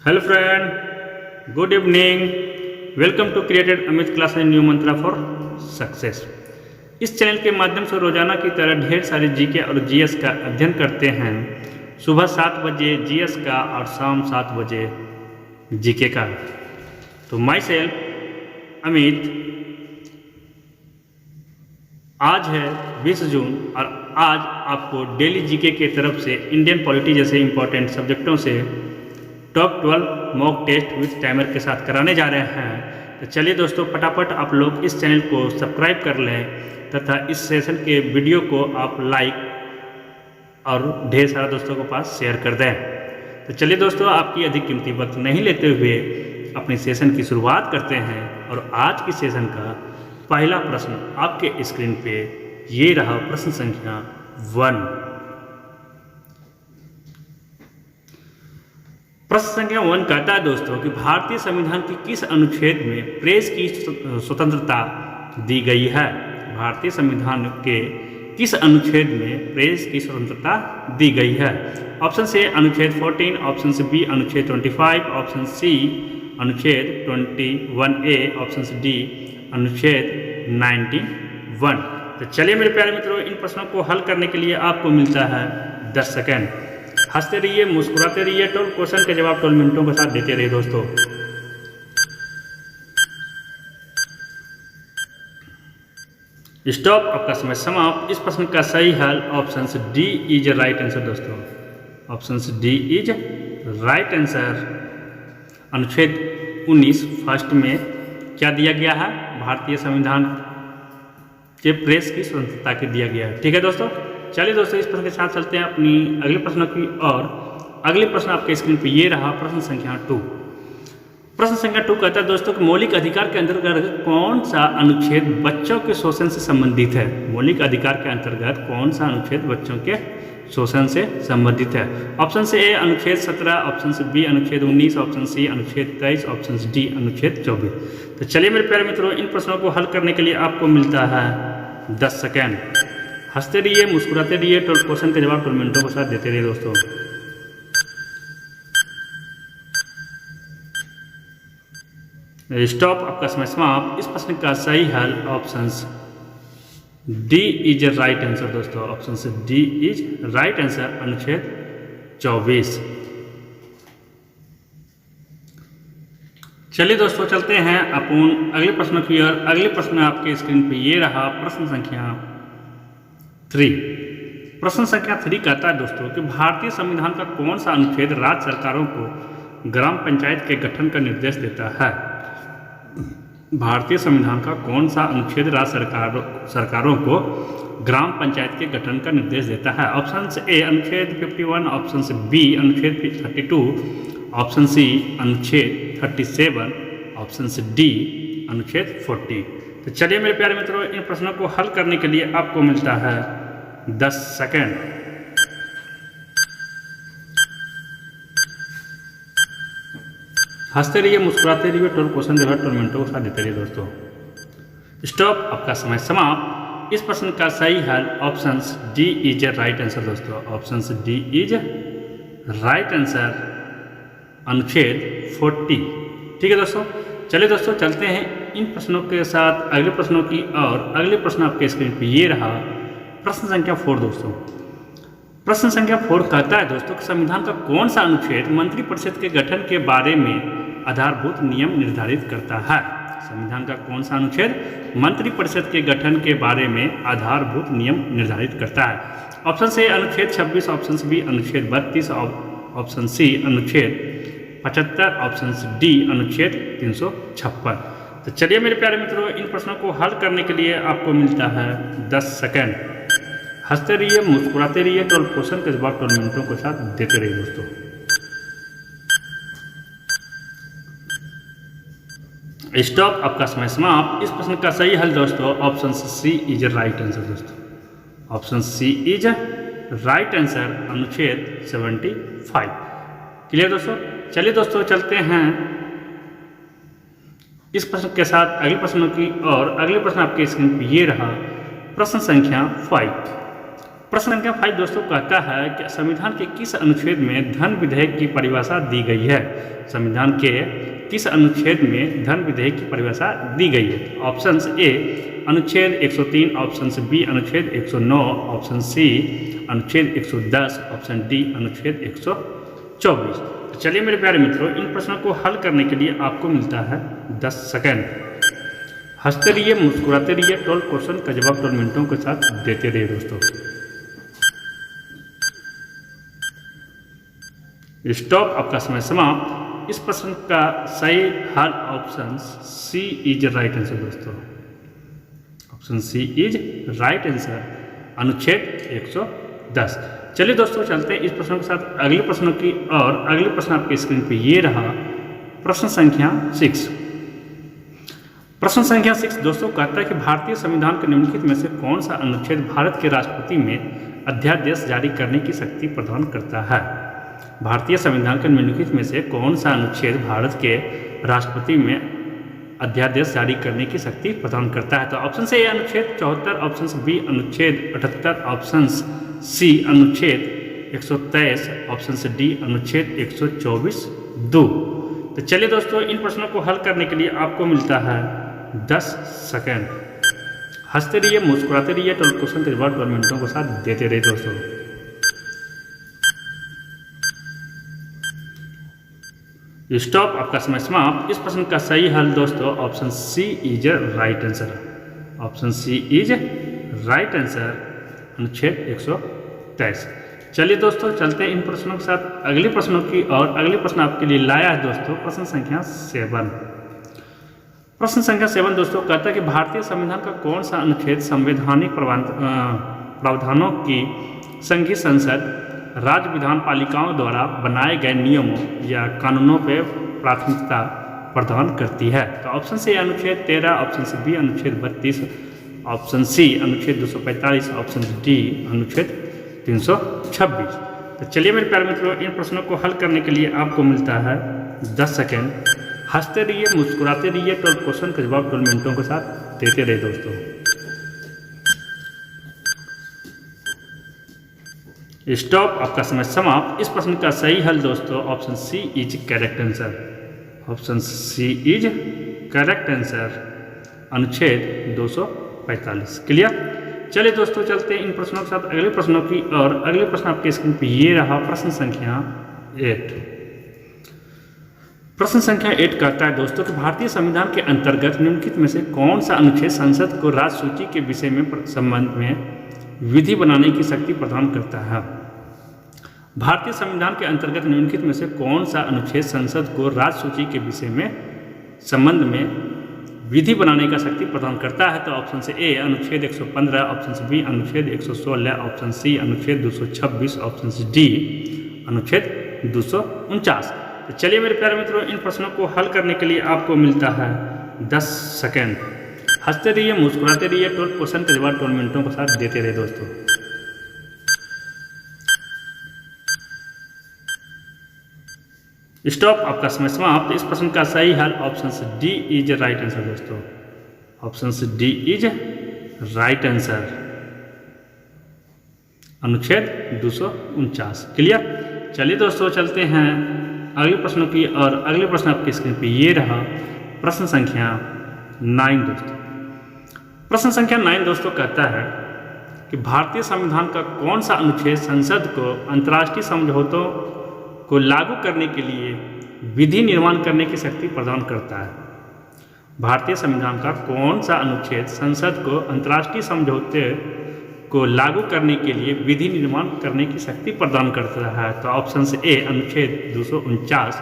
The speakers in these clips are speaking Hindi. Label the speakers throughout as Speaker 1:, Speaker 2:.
Speaker 1: Hello friend, good evening. Welcome to created Amit class and new mantra for success. इस चैनल के माध्यम से रोजाना की तरह ढेर सारे जीके और जीएस का अध्ययन करते हैं। सुबह 7 बजे जीएस का और शाम 7 बजे जीके का। तो माई सेल्फ अमित, आज है 20 जून और आज आपको डेली जीके के तरफ से इंडियन पॉलिटी जैसे इंपॉर्टेंट सब्जेक्टों से top 12 mock test with timer के साथ कराने जा रहे हैं। तो चलिए दोस्तों, फटाफट आप लोग इस चैनल को सब्सक्राइब कर लें तथा इस सेशन के वीडियो को आप लाइक और ढेर सारा दोस्तों के पास शेयर कर दें। तो चलिए दोस्तों, आपकी अधिक कीमती वक्त नहीं लेते हुए अपनी सेशन की शुरुआत करते हैं। और आज की सेशन का पहला प्रश्न आपके स्क्रीन पे ये रहा, प्रश्न संख्या 1। प्रश्न संख्या 1 कहता है दोस्तों कि भारतीय संविधान के किस अनुच्छेद में प्रेस की स्वतंत्रता दी गई है। भारतीय संविधान के किस अनुच्छेद में प्रेस की स्वतंत्रता दी गई है। ऑप्शन से अनुच्छेद 14, ऑप्शन से बी अनुच्छेद 25, ऑप्शन सी अनुच्छेद 21A, ऑप्शन डी अनुच्छेद 91। तो चलिए मेरे प्यारे मित्रों, इन प्रश्नों को हल करने के लिए आपको मिलता है 10 सेकेंड। हंसते रहिए, मुस्कुराते रहिए, 12 क्वेश्चन के जवाब 12 मिनटों के साथ देते रहिए दोस्तों। स्टॉप, आपका समय समाप्त। इस प्रश्न का सही हल option D is right answer दोस्तों। Option D is right answer. अनुच्छेद 19 फर्स्ट में क्या दिया गया है? भारतीय संविधान के प्रेस की स्वतंत्रता के दिया गया है। ठीक है दोस्तों, चलिए दोस्तों, इस प्रश्न के साथ चलते हैं अपनी अगले प्रश्नों की और अगले प्रश्न आपके स्क्रीन पे ये रहा, प्रश्न संख्या 2। प्रश्न संख्या 2 कहता है दोस्तों कि मौलिक अधिकार के अंतर्गत कौन सा अनुच्छेद बच्चों के शोषण से संबंधित है। मौलिक अधिकार के अंतर्गत कौन सा अनुच्छेद बच्चों के शोषण से संबंधित है। ऑप्शन से ए अनुच्छेद 17, ऑप्शन से बी अनुच्छेद 19, ऑप्शन सी अनुच्छेद 23, ऑप्शन डी अनुच्छेद 24। तो चलिए मेरे प्यारे मित्रों, इन प्रश्नों को हल करने के लिए आपको मिलता है 10 सेकेंड। हंसते रहिए, मुस्कुराते रहिए, 12 क्वेश्चन के जवाब 12 मिनटों के साथ देते रहिए दोस्तों। स्टॉप, आपका समय समाप्त। इस प्रश्न का सही हल option D is right answer दोस्तों। Option D is right answer, अनुच्छेद 24। चलिए दोस्तों, चलते हैं अपन अगले प्रश्न की ओर। अगले प्रश्न आपके स्क्रीन पे ये रहा, प्रश्न संख्या 3। प्रश्न संख्या 3 कहता है दोस्तों कि भारतीय संविधान का कौन सा अनुच्छेद राज्य सरकारों को ग्राम पंचायत के गठन का निर्देश देता है। भारतीय संविधान का कौन सा अनुच्छेद राज्य सरकारों को ग्राम पंचायत के गठन का निर्देश देता है। ऑप्शन से ए अनुच्छेद 51, ऑप्शन से बी अनुच्छेद 32, ऑप्शन सी अनुच्छेद 37, ऑप्शन से डी अनुच्छेद 40। तो चलिए मेरे प्यारे मित्रों, इन प्रश्नों को हल करने के लिए आपको मिलता है 10 सेकेंड। हंसते रहिए, मुस्कुराते रहिए, 12 क्वेश्चन जो है 12 मिनटों के साथ देते रहिए दोस्तों। स्टॉप, आपका समय समाप्त। इस प्रश्न का सही हल option D is right answer दोस्तों। Option D is right answer, अनुच्छेद 40। ठीक है दोस्तों, चलिए दोस्तों, चलते हैं इन प्रश्नों के साथ अगले प्रश्नों की और अगले प्रश्न आपके स्क्रीन पे ये रहा, प्रश्न संख्या 4 दोस्तों। प्रश्न संख्या 4 कहता है दोस्तों कि संविधान का कौन सा अनुच्छेद मंत्रिपरिषद के गठन के बारे में आधारभूत नियम निर्धारित करता है। संविधान का कौन सा अनुच्छेद मंत्रिपरिषद के गठन के बारे में आधारभूत नियम निर्धारित करता है। ऑप्शन से अनुच्छेद 26, ऑप्शन से बी अनुच्छेद 32, ऑप्शन सी अनुच्छेद 75, ऑप्शन डी अनुच्छेद 356। तो चलिए मेरे प्यारे मित्रों, इन प्रश्नों को हल करने के लिए आपको मिलता है 10 सेकेंड। हंसते रहिए, मुस्कुराते रहिए, 12 क्वेश्चन के जवाब 12 मिनटों के साथ देते रहिए दोस्तों। स्टॉप, आपका समय समाप्त। इस प्रश्न का सही हल दोस्तों option C is right answer दोस्तों। Option C is right answer, अनुच्छेद 75। क्लियर दोस्तों, चलिए दोस्तों, चलते हैं इस प्रश्न के साथ अगले प्रश्नों की और अगले प्रश्न आपके स्क्रीन पर ये रहा, प्रश्न संख्या 5। प्रश्न संख्या 5 दोस्तों कहता है कि संविधान के किस अनुच्छेद में धन विधेयक की परिभाषा दी गई है। संविधान के किस अनुच्छेद में धन विधेयक की परिभाषा दी गई है। ऑप्शंस ए अनुच्छेद 103, ऑप्शन बी अनुच्छेद 109, ऑप्शन सी अनुच्छेद 110, ऑप्शन डी अनुच्छेद 124। तो चलिए मेरे प्यारे मित्रों, इन प्रश्नों को हल करने के लिए आपको मिलता है 10 सेकेंड। हंसते रहिए, मुस्कुराते रहिए, 12 क्वेश्चन का जवाब 12 मिनटों के साथ देते रहिए दोस्तों। स्टॉप, आपका समय समाप्त। इस प्रश्न का सही हल option C is right answer दोस्तों। Option C is right answer, अनुच्छेद 110। चलिए दोस्तों चलते हैं इस प्रश्न के साथ अगले प्रश्नों की और अगले प्रश्न आपके स्क्रीन पे ये रहा प्रश्न संख्या 6। प्रश्न संख्या 6 दोस्तों कहता है कि भारतीय संविधान के निम्नलिखित में से कौन सा अनुच्छेद भारत के राष्ट्रपति में अध्यादेश जारी करने की शक्ति प्रदान करता है। भारतीय संविधान के निम्नलिखित में से कौन सा अनुच्छेद भारत के राष्ट्रपति में अध्यादेश जारी करने की शक्ति प्रदान करता है। तो ऑप्शन ए अनुच्छेद 74, ऑप्शन बी अनुच्छेद 78, ऑप्शन सी अनुच्छेद 123, ऑप्शन डी अनुच्छेद 124(2)। तो चलिए दोस्तों इन प्रश्नों को हल करने के लिए आपको मिलता है 10 सेकेंड। हंसते रहिए, मुस्कुराते रहिए, 12 क्वेश्चन के जवाब 12 मिनटों के साथ देते रहिए दोस्तों। स्टॉप, आपका समय समाप्त। इस प्रश्न का सही हल दोस्तों option C is right answer. Option C is right answer, अनुच्छेद 123। चलिए दोस्तों चलते हैं इन प्रश्नों के साथ अगले प्रश्नों की और अगले प्रश्न आपके लिए लाया है दोस्तों प्रश्न संख्या 7। प्रश्न संख्या 7 दोस्तों कहता है कि भारतीय संविधान का कौन सा अनुच्छेद संवैधानिक प्रावधानों की संघीय संसद राज्य विधान पालिकाओं द्वारा बनाए गए नियमों या कानूनों पर प्राथमिकता प्रदान करती है। तो ऑप्शन सी अनुच्छेद 13, ऑप्शन बी अनुच्छेद 32, ऑप्शन सी अनुच्छेद 245, ऑप्शन डी अनुच्छेद 326। तो चलिए मेरे प्यारे मित्रों इन प्रश्नों को हल करने के लिए आपको मिलता है 10 सेकेंड। हंसते रहिए, मुस्कुराते रहिए, 12 क्वेश्चन का जवाब 12 मिनटों के साथ देते रहिए दोस्तों। स्टॉप, आपका समय समाप्त। इस प्रश्न का सही हल दोस्तों option C is correct answer. Option C is correct answer, अनुच्छेद 245। क्लियर। चलिए दोस्तों चलते हैं इन प्रश्नों के साथ अगले प्रश्नों की और अगले प्रश्न आपके स्क्रीन पे ये रहा प्रश्न संख्या 8। प्रश्न संख्या 8 कहता है दोस्तों कि भारतीय संविधान के अंतर्गत निम्नलिखित में से कौन सा अनुच्छेद संसद को राज्य सूची के विषय में संबंध में विधि बनाने की शक्ति प्रदान करता है। भारतीय संविधान के अंतर्गत निम्नलिखित में से कौन सा अनुच्छेद संसद को राज्य सूची के विषय में संबंध में विधि बनाने का शक्ति प्रदान करता है। तो ऑप्शन से ए अनुच्छेद 115, ऑप्शन बी अनुच्छेद 116, ऑप्शन सी अनुच्छेद 226, ऑप्शन डी अनुच्छेद 249। तो चलिए मेरे प्यारे मित्रों इन प्रश्नों को हल करने के लिए आपको मिलता है 10 सेकेंड। हंसते रहिए, मुस्कुराते रहिए, 12 क्वेश्चन के जवाब 12 मिनटों के साथ देते रहिए दोस्तों। स्टॉप, आपका समय समाप्त। इस प्रश्न का सही हल option D is right answer दोस्तों। Option D is right answer, अनुच्छेद 249। क्लियर। चलिए दोस्तों चलते हैं अगले प्रश्नों की और अगले प्रश्न आपकी स्क्रीन पे ये रहा प्रश्न संख्या 9 दोस्तों। प्रश्न संख्या 9 दोस्तों कहता है कि भारतीय संविधान का कौन सा अनुच्छेद संसद को अंतर्राष्ट्रीय समझौतों को लागू करने के लिए विधि निर्माण करने की शक्ति प्रदान करता है। भारतीय संविधान का कौन सा अनुच्छेद संसद को अंतर्राष्ट्रीय समझौते को लागू करने के लिए विधि निर्माण करने की शक्ति प्रदान करता है। तो ऑप्शन ए अनुच्छेद 249,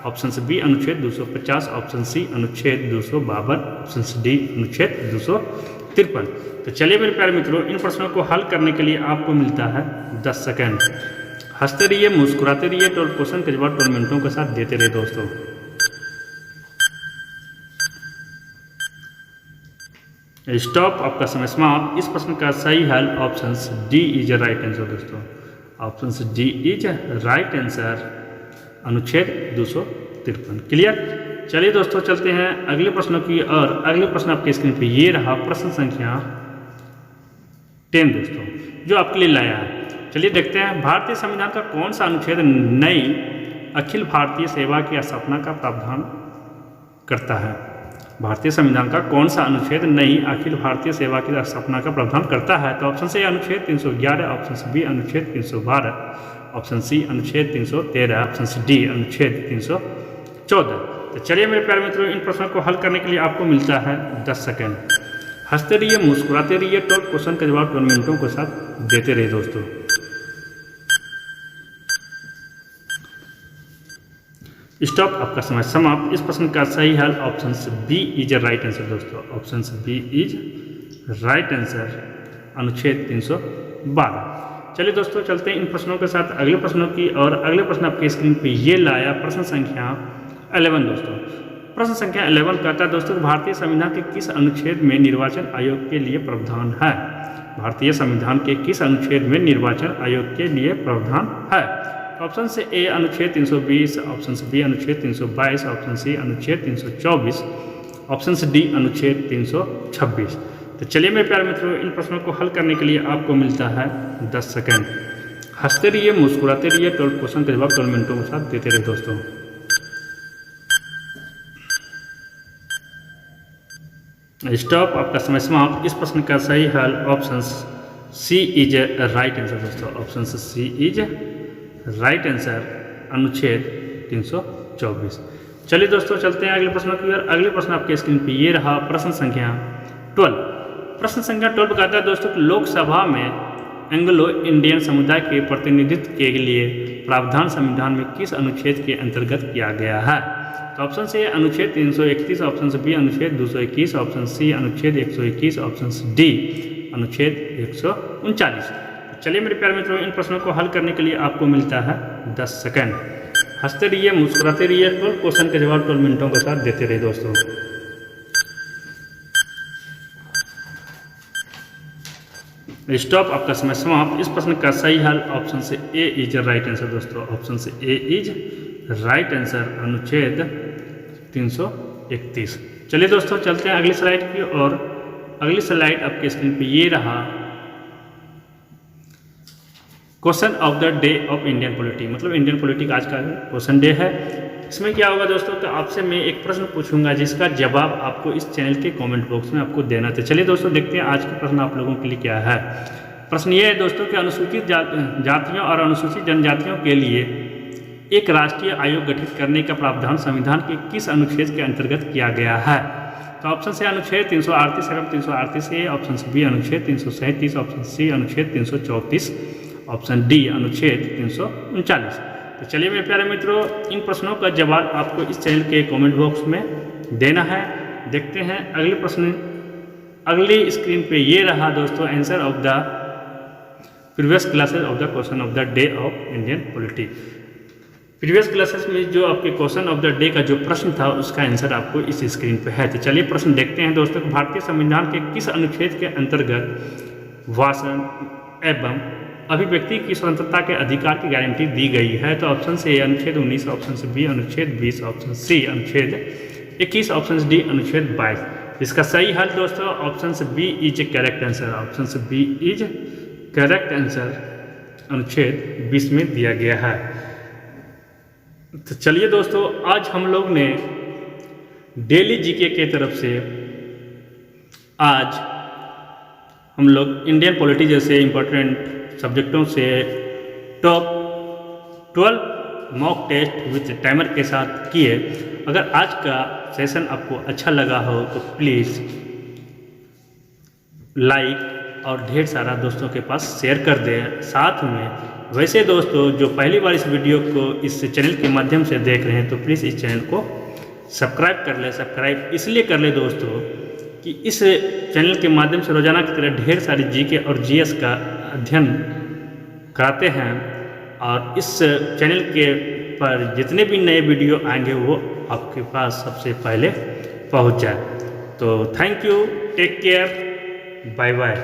Speaker 1: ऑप्शन बी अनुच्छेद 250, ऑप्शन सी अनुच्छेद 252, ऑप्शन डी अनुच्छेद 253। तो चलिए मेरे प्यारे मित्रों इन प्रश्नों को हल करने के लिए आपको मिलता है 10 सेकेंड। हंसते रहिए, मुस्कुराते रहिए, 12 क्वेश्चन के जवाब 12 मिनटों के साथ देते रहिए दोस्तों। स्टॉप, आपका समय समाप्त। इस प्रश्न का सही हल option D is right answer दोस्तों। Option D is right answer, अनुच्छेद 253। क्लियर। चलिए दोस्तों चलते हैं अगले प्रश्नों की और अगले प्रश्न आपके स्क्रीन पे ये रहा प्रश्न संख्या 10 दोस्तों। जो आपके लिए लाया है। चलिए देखते हैं भारतीय संविधान का कौन सा अनुच्छेद नई अखिल भारतीय सेवा की स्थापना का प्रावधान करता है। भारतीय संविधान का कौन सा अनुच्छेद नई अखिल भारतीय सेवा की स्थापना का प्रावधान करता है। तो ऑप्शन से अनुच्छेद 311, ऑप्शन से बी अनुच्छेद 312, ऑप्शन सी अनुच्छेद 313, ऑप्शन से डी अनुच्छेद 314। तो चलिए मेरे प्यारे मित्रों, इन प्रश्नों को हल करने के लिए आपको मिलता है 10 सेकेंड। हंसते रहिए, मुस्कुराते रहिए, 12 क्वेश्चन का जवाब 12 मिनटों के साथ देते रहिए दोस्तों। स्टॉप, आपका समय समाप्त। इस प्रश्न का सही हल option B is right answer दोस्तों। Option B is right answer, अनुच्छेद 312। चलिए दोस्तों चलते हैं इन प्रश्नों के साथ अगले प्रश्नों की। और अगले प्रश्न आपके स्क्रीन पे ये लाया प्रश्न संख्या 11 दोस्तों। प्रश्न संख्या 11 कहता है दोस्तों, भारतीय संविधान के किस अनुच्छेद में निर्वाचन आयोग के लिए प्रावधान है। भारतीय संविधान के किस अनुच्छेद में निर्वाचन आयोग के लिए प्रावधान है। ऑप्शन से ए अनुच्छेद 320, ऑप्शन से बी अनुच्छेद 322, ऑप्शन सी अनुच्छेद 324, ऑप्शन से डी अनुच्छेद 326। तो चलिए मेरे प्यारे मित्रों, इन प्रश्नों को हल करने के लिए आपको मिलता है 10 सेकेंड। हंसते रहिए, मुस्कुराते रहिए, 12 क्वेश्चन का जवाब 12 मिनटों के साथ देते रहिए दोस्तों। स्टॉप, आपका समय समाप्त। इस प्रश्न का सही हल option C is right answer दोस्तों। Option C is right answer, अनुच्छेद 324। चलिए दोस्तों चलते हैं अगले प्रश्न की ओर। अगले प्रश्न आपके स्क्रीन पे ये रहा प्रश्न संख्या 12। प्रश्न संख्या 12 कहता है दोस्तों, लोकसभा में एंग्लो इंडियन समुदाय के प्रतिनिधित्व के लिए प्रावधान संविधान में किस अनुच्छेद के अंतर्गत किया गया है। तो ऑप्शन से अनुच्छेद 331, ऑप्शन से बी अनुच्छेद 221, ऑप्शन सी अनुच्छेद 121, ऑप्शन से डी अनुच्छेद 139। चलिए मेरे प्यारे मित्रों, इन प्रश्नों को हल करने के लिए आपको मिलता है 10 सेकेंड। हंसते रहिए, मुस्कुराते रहिए, 12 क्वेश्चन के जवाब 12 मिनटों के साथ देते रहिए दोस्तों। स्टॉप, आपका समय समाप्त। इस प्रश्न का सही हल ऑप्शन से ए इज राइट आंसर दोस्तों। ऑप्शन से ए इज राइट आंसर, अनुच्छेद 331। चलिए दोस्तों चलते हैं अगली स्लाइड की ओर। अगली स्लाइड आपके स्क्रीन पे ये रहा question of the day of Indian polity, मतलब इंडियन पॉलिटी का आज का क्वेश्चन डे है। इसमें क्या होगा दोस्तों, तो आपसे मैं एक प्रश्न पूछूंगा जिसका जवाब आपको इस चैनल के कमेंट बॉक्स में आपको देना था। चलिए दोस्तों देखते हैं आज का प्रश्न आप लोगों के लिए क्या है। प्रश्न ये है दोस्तों कि अनुसूचित जातियों और अनुसूचित जनजातियों के लिए एक राष्ट्रीय आयोग गठित करने का प्रावधान संविधान के किस अनुच्छेद के अंतर्गत किया गया है। तो ऑप्शन से अनुच्छेद 338 एवं 338 ए, ऑप्शन से बी अनुच्छेद 337, ऑप्शन सी अनुच्छेद 334, ऑप्शन डी अनुच्छेद 339। तो चलिए मेरे प्यारे मित्रों, इन प्रश्नों का जवाब आपको इस चैनल के कमेंट बॉक्स में देना है। देखते हैं अगले प्रश्न। अगली स्क्रीन पे ये रहा दोस्तों answer of the previous classes of the question of the day of Indian polity. Previous classes में जो आपके क्वेश्चन ऑफ द डे का जो प्रश्न था उसका आंसर आपको इस स्क्रीन पे है। तो चलिए प्रश्न देखते हैं दोस्तों। भारतीय संविधान के किस अनुच्छेद के अंतर्गत भाषण एवं अभिव्यक्ति की स्वतंत्रता के अधिकार की गारंटी दी गई है। तो ऑप्शन से अनुच्छेद 19, ऑप्शन से बी अनुच्छेद 20, ऑप्शन सी अनुच्छेद 21, ऑप्शन डी अनुच्छेद 22। इसका सही हल दोस्तों ऑप्शन से B is correct answer. Option से बी इज करेक्ट आंसर, अनुच्छेद 20 में दिया गया है। तो चलिए दोस्तों आज हम लोग ने डेली जीके के तरफ से आज हम लोग इंडियन पॉलिटी जैसे इम्पोर्टेंट सब्जेक्टों से top 12 mock test with timer के साथ किए। अगर आज का सेशन आपको अच्छा लगा हो तो प्लीज़ लाइक और ढेर सारा दोस्तों के पास शेयर कर दें। साथ में वैसे दोस्तों जो पहली बार इस वीडियो को इस चैनल के माध्यम से देख रहे हैं तो प्लीज़ इस चैनल को सब्सक्राइब कर लें। सब्सक्राइब इसलिए कर ले दोस्तों कि इस चैनल के माध्यम से रोजाना की तरह ढेर सारी जीके और जीएस का अध्ययन कराते हैं और इस चैनल के पर जितने भी नए वीडियो आएंगे वो आपके पास सबसे पहले पहुंच जाए। तो thank you, take care, bye bye.